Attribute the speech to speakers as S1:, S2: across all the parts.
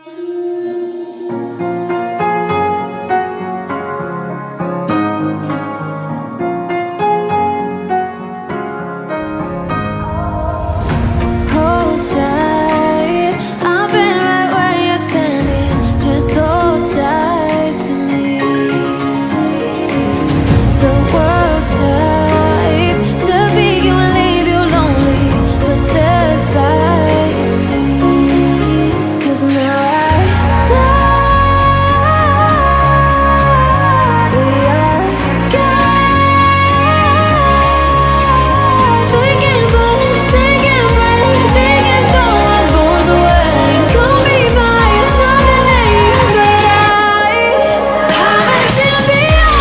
S1: Hold tight, I've been right where you're standing. Just hold tight to me. The world tries to beat you and leave you lonely, but there's light you see. 'Cause now I know we are God. They can push, they can break, they can throw our bones away. Call me by another name, but I'm a champion.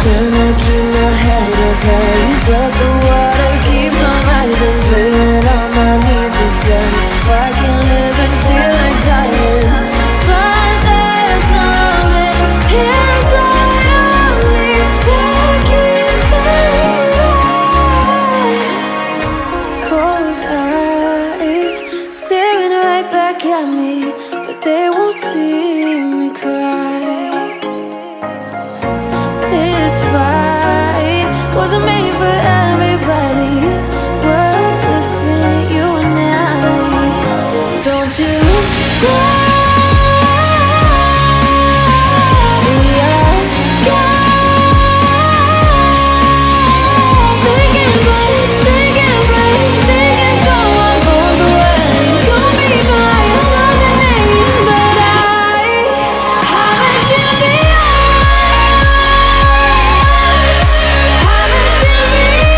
S1: Tryna keep my head up high, but the water keeps on rising. Playing on my knees for signs. I can live and feel like dying, but there's something inside of me that keeps believing. Cold eyes staring right back at me, but they won't see me cry. This fight wasn't made for everybody. We're different, you and I. Don't you know we are God? They can push, they can break, they can throw our bones away. Call me by another name, but I'm a champion. I'm a champion.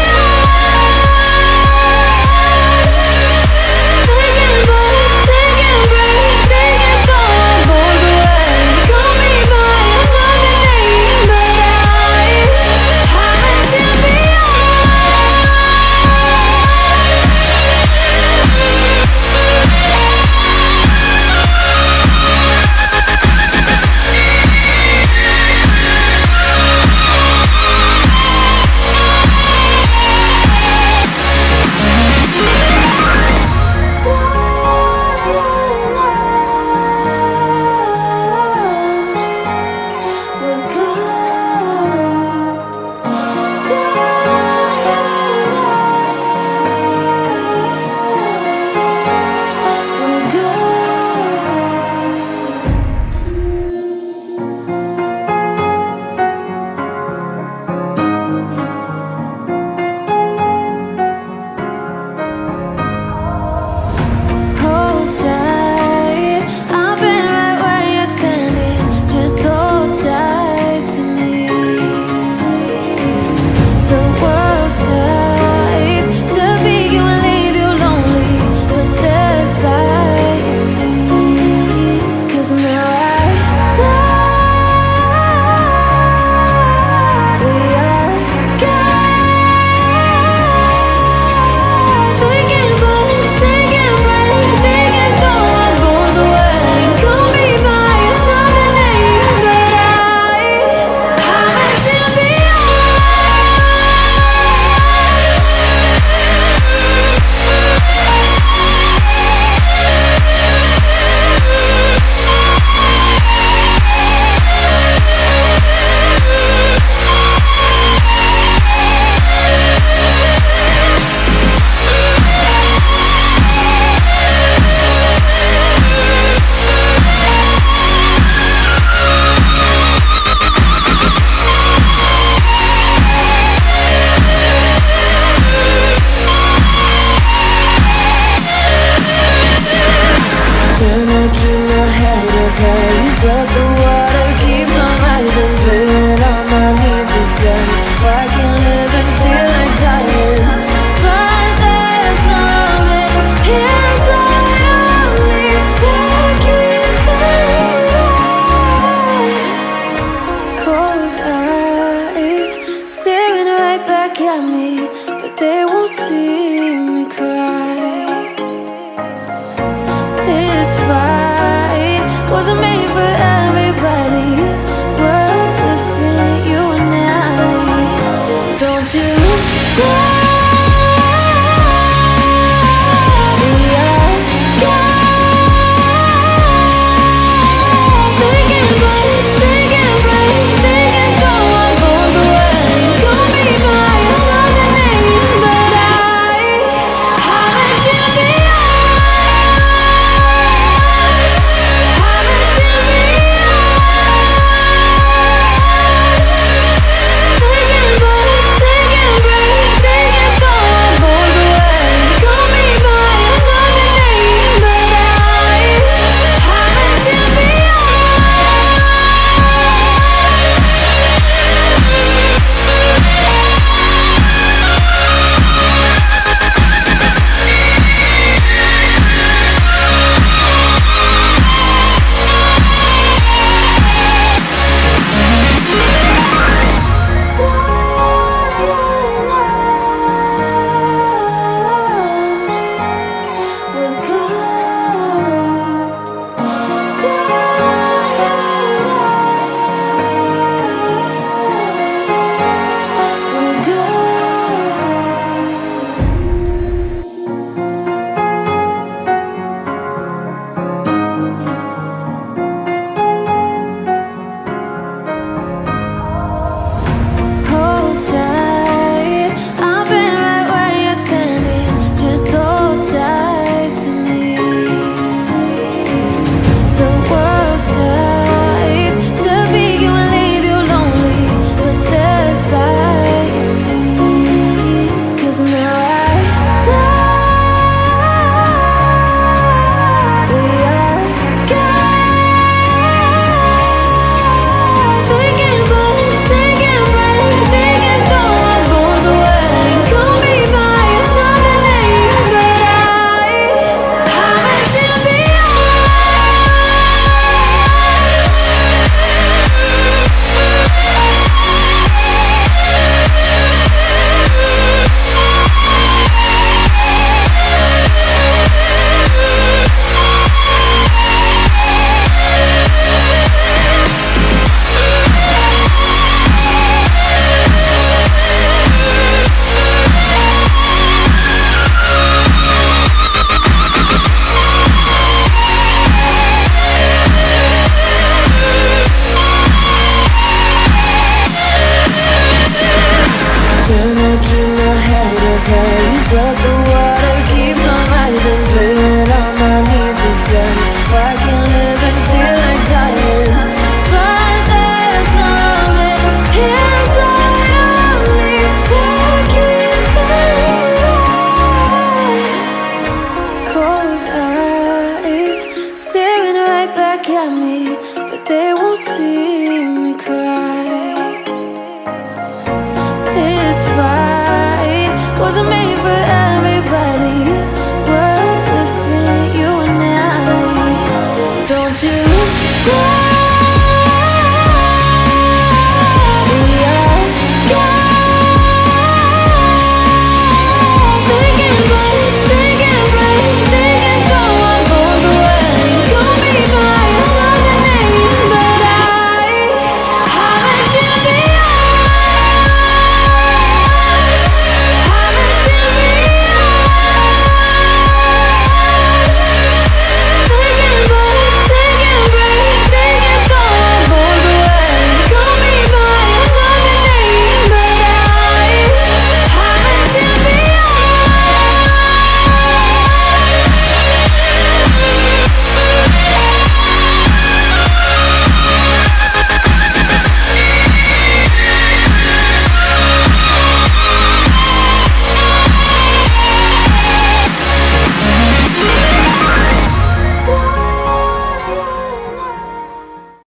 S1: at me, but they won't see me cry. This fight wasn't made for